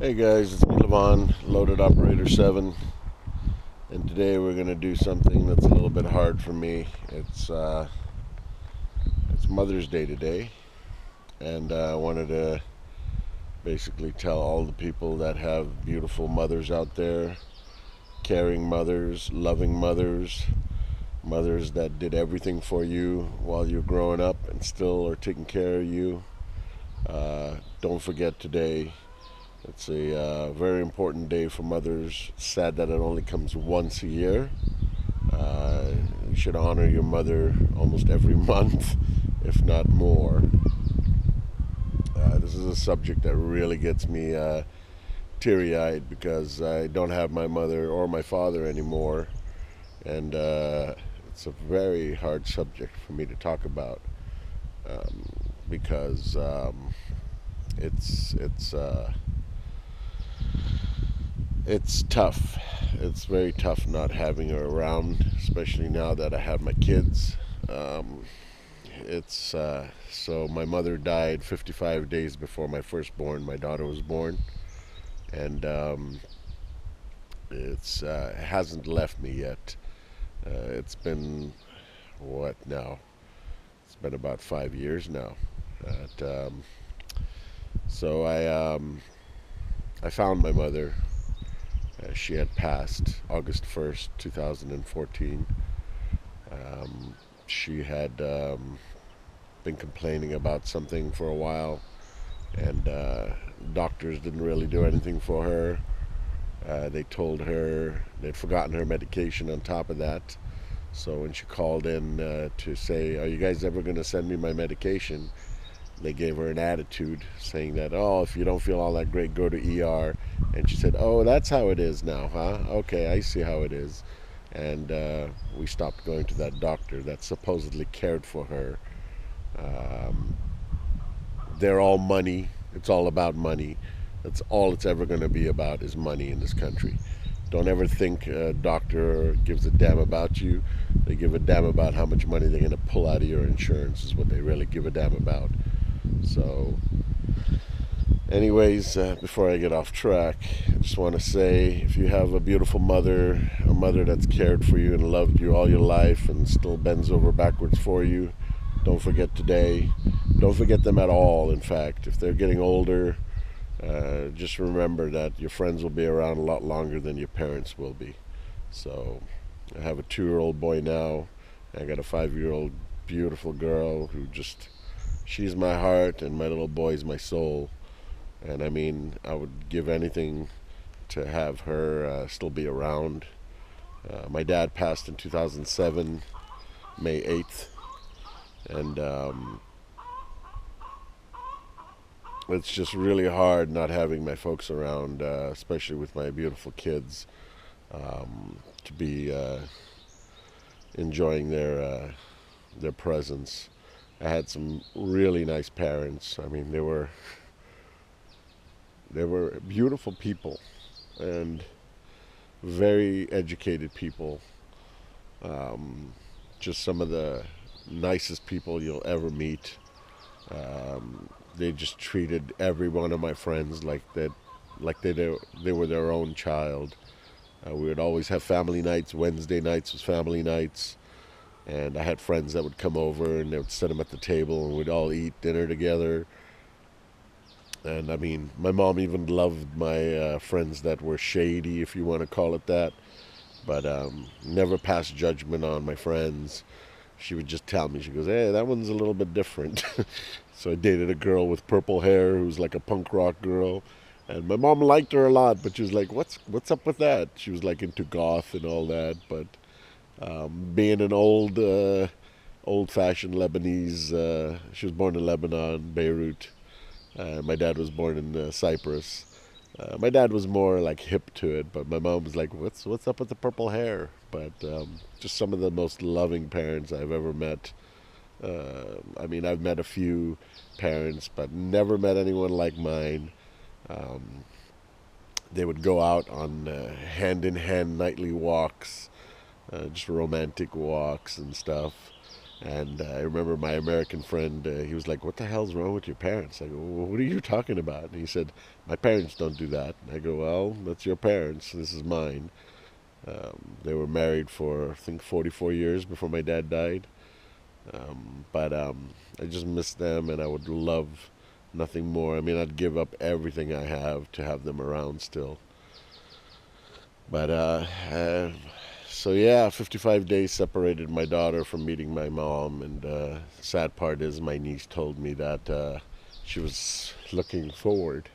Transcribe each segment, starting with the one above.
Hey guys, it's me Levon, Loaded Operator 7, and today we're going to do something that's a little bit hard for me. It's Mother's Day today, and I wanted to basically tell all the people that have beautiful mothers out there, caring mothers, loving mothers, mothers that did everything for you while you're growing up and still are taking care of you. Don't forget today. It's a very important day for mothers. Sad that it only comes once a year. You should honor your mother almost every month, if not more. This is a subject that really gets me teary-eyed because I don't have my mother or my father anymore, and it's a very hard subject for me to talk about um, because it's it's tough. It's very tough not having her around, especially now that I have my kids. Um, it's so my mother died 55 days before my firstborn, my daughter, was born, and it hasn't left me yet. It's been what now? It's been about 5 years now. But, so I found my mother. She had passed August 1st, 2014. She had been complaining about something for a while, and doctors didn't really do anything for her. They told her they'd forgotten her medication on top of that. So when she called in to say, "Are you guys ever going to send me my medication?" They gave her an attitude saying that, "Oh, if you don't feel all that great, go to ER." And she said, "Oh, that's how it is now, huh? Okay, I see how it is." And we stopped going to that doctor that supposedly cared for her. Um, they're all money. It's all about money. That's all it's ever going to be about is money in this country. Don't ever think a doctor gives a damn about you. They give a damn about how much money they're going to pull out of your insurance is what they really give a damn about. So, anyways, before I get off track, I just want to say if you have a beautiful mother, a mother that's cared for you and loved you all your life and still bends over backwards for you, don't forget today. Don't forget them at all, in fact. If they're getting older, just remember that your friends will be around a lot longer than your parents will be. So, I have a 2-year-old boy now. I got a 5-year-old beautiful girl who just, she's my heart, and my little boy's my soul. And I mean, I would give anything to have her still be around. My dad passed in 2007, May 8th, and it's just really hard not having my folks around, especially with my beautiful kids, to be enjoying their presence. I had some really nice parents. I mean, they were beautiful people and very educated people. Um, just some of the nicest people you'll ever meet. They just treated every one of my friends like they were their own child. We would always have family nights. Wednesday nights was family nights, and I had friends that would come over and they would sit them at the table and we'd all eat dinner together. And I mean, my mom even loved my friends that were shady, if you want to call it that, but never passed judgment on my friends. She would just tell me, she goes, "Hey, that one's a little bit different." So I dated a girl with purple hair who was like a punk rock girl. And my mom liked her a lot, but she was like, "What's up with that?" She was like into goth and all that. But being an old-fashioned Lebanese, she was born in Lebanon, Beirut. My dad was born in Cyprus. My dad was more like hip to it, but my mom was like, "What's up with the purple hair?" But just some of the most loving parents I've ever met. I mean, I've met a few parents, but never met anyone like mine. Um, they would go out on hand in hand nightly walks, just romantic walks and stuff. And I remember my American friend, he was like, "What the hell's wrong with your parents?" I go, "Well, what are you talking about?" And he said, "My parents don't do that." And I go, "Well, that's your parents. This is mine." They were married for, I think, 44 years before my dad died. But I just miss them, and I would love nothing more. I mean, I'd give up everything I have to have them around still. But yeah, 55 days separated my daughter from meeting my mom, and sad part is my niece told me that she was looking forward.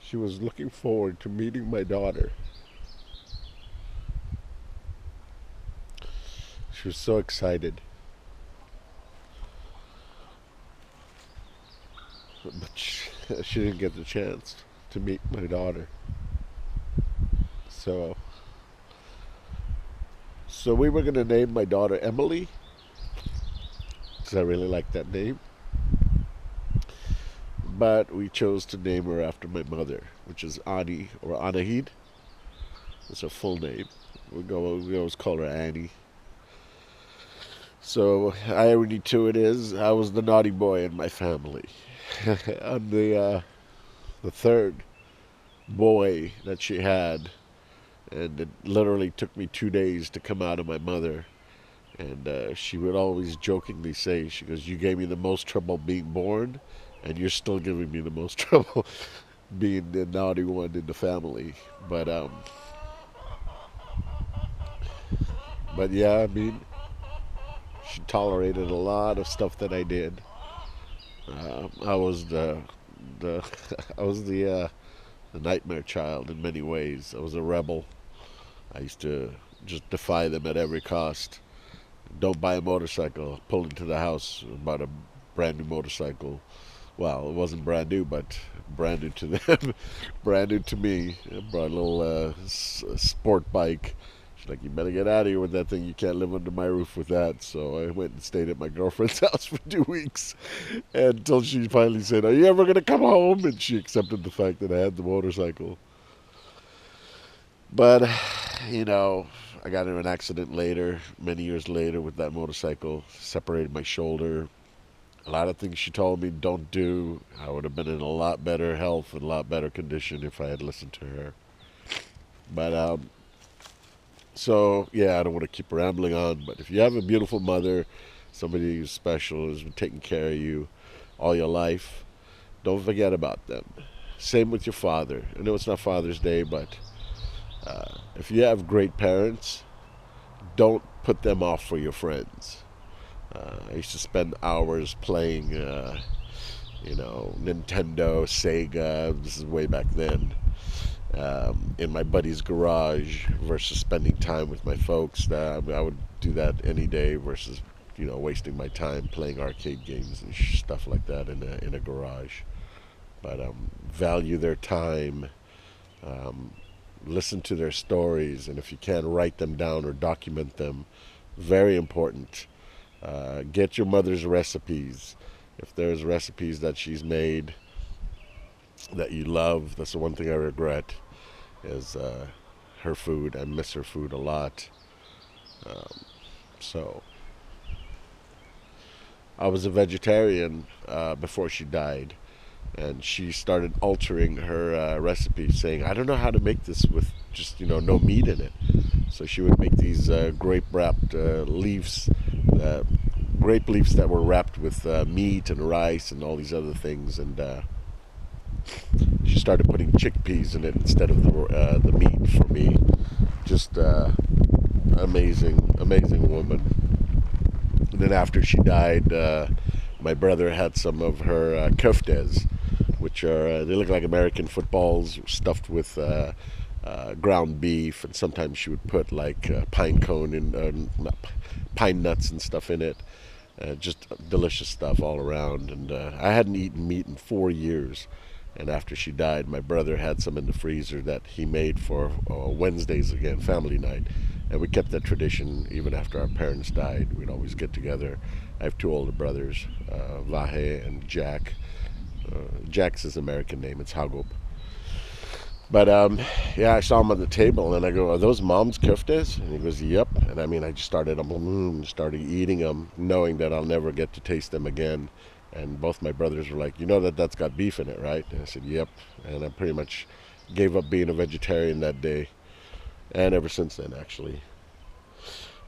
She was looking forward to meeting my daughter. She was so excited, but she didn't get the chance to meet my daughter. So, so we were gonna name my daughter Emily because I really like that name, but we chose to name her after my mother, which is Ani or Anahid. That's her full name. We always call her Annie. So irony to it is, I was the naughty boy in my family. I'm the third boy that she had, and it literally took me 2 days to come out of my mother. And she would always jokingly say, she goes, "You gave me the most trouble being born, and you're still giving me the most trouble being the naughty one in the family." But yeah, I mean, she tolerated a lot of stuff that I did. I was the I was the nightmare child in many ways. I was a rebel. I used to just defy them at every cost. Don't buy a motorcycle. Pull into the house, bought a brand new motorcycle. Well, it wasn't brand new, but brand new to them, brand new to me. I brought a little sport bike. She's like, "You better get out of here with that thing. You can't live under my roof with that." So I went and stayed at my girlfriend's house for 2 weeks until she finally said, "Are you ever going to come home?" And she accepted the fact that I had the motorcycle. But, you know, I got in an accident later, many years later, with that motorcycle. Separated my shoulder. A lot of things she told me don't do. I would have been in a lot better health and a lot better condition if I had listened to her. But yeah, I don't want to keep rambling on. But if you have a beautiful mother, somebody who's special, who's been taking care of you all your life, don't forget about them. Same with your father. I know it's not Father's Day, but if you have great parents, don't put them off for your friends. I used to spend hours playing, Nintendo, Sega. This is way back then. In my buddy's garage versus spending time with my folks. I would do that any day versus, wasting my time playing arcade games and stuff like that in a garage. But value their time. Um, Listen to their stories, and if you can, write them down or document them. Very important. Get your mother's recipes. If there's recipes that she's made that you love, that's the one thing I regret is her food. I miss her food a lot. Um, so I was a vegetarian before she died, and she started altering her recipe, saying, "I don't know how to make this with just no meat in it." So she would make these grape wrapped leaves, uh, grape leaves that were wrapped with meat and rice and all these other things, and she started putting chickpeas in it instead of the meat for me. Just amazing, amazing woman. And then after she died, my brother had some of her koftes, which are they look like American footballs stuffed with ground beef, and sometimes she would put like pine cone and pine nuts and stuff in it. Just delicious stuff all around. And I hadn't eaten meat in 4 years. And after she died, my brother had some in the freezer that he made for Wednesdays again, family night. And we kept that tradition even after our parents died. We'd always get together. I have two older brothers, Vahe and Jack. Jack's his American name, it's Hagop. But yeah, I saw him on the table, and I go, "Are those mom's koftas?" And he goes, "Yep." And I mean, I just started eating them, knowing that I'll never get to taste them again. And both my brothers were like, "You know that that's got beef in it, right?" And I said, "Yep." And I pretty much gave up being a vegetarian that day, and ever since then, actually.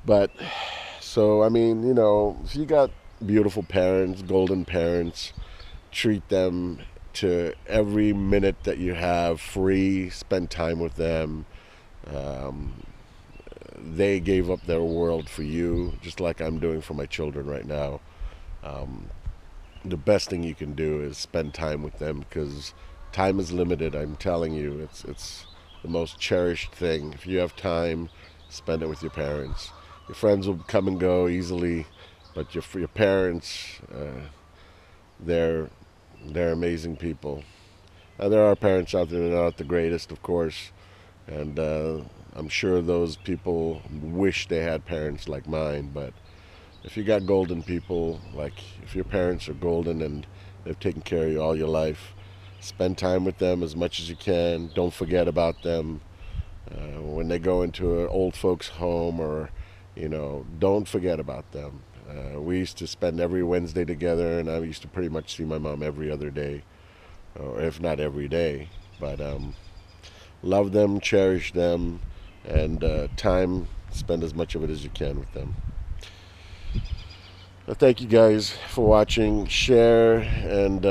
But so I mean, if you got beautiful parents, golden parents, treat them to every minute that you have free. Spend time with them. Um, they gave up their world for you, just like I'm doing for my children right now. Um, the best thing you can do is spend time with them because time is limited. I'm telling you, it's the most cherished thing. If you have time, spend it with your parents. Your friends will come and go easily, but for your parents, they're they're amazing people. There are parents out there that are not the greatest, of course, and I'm sure those people wish they had parents like mine. But if you got golden people, like if your parents are golden and they've taken care of you all your life, spend time with them as much as you can. Don't forget about them. When they go into an old folks' home, or don't forget about them. We used to spend every Wednesday together, and I used to pretty much see my mom every other day, or if not every day. But love them, cherish them, and spend as much of it as you can with them. Thank you guys for watching. Share and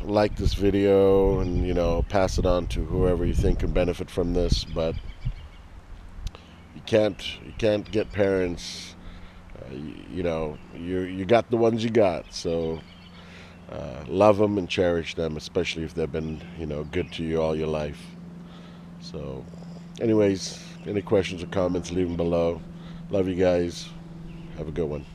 like this video, and pass it on to whoever you think can benefit from this. But you can't get parents. You got the ones you got. So love them and cherish them, especially if they've been good to you all your life. So, anyways, any questions or comments, leave them below. Love you guys. Have a good one.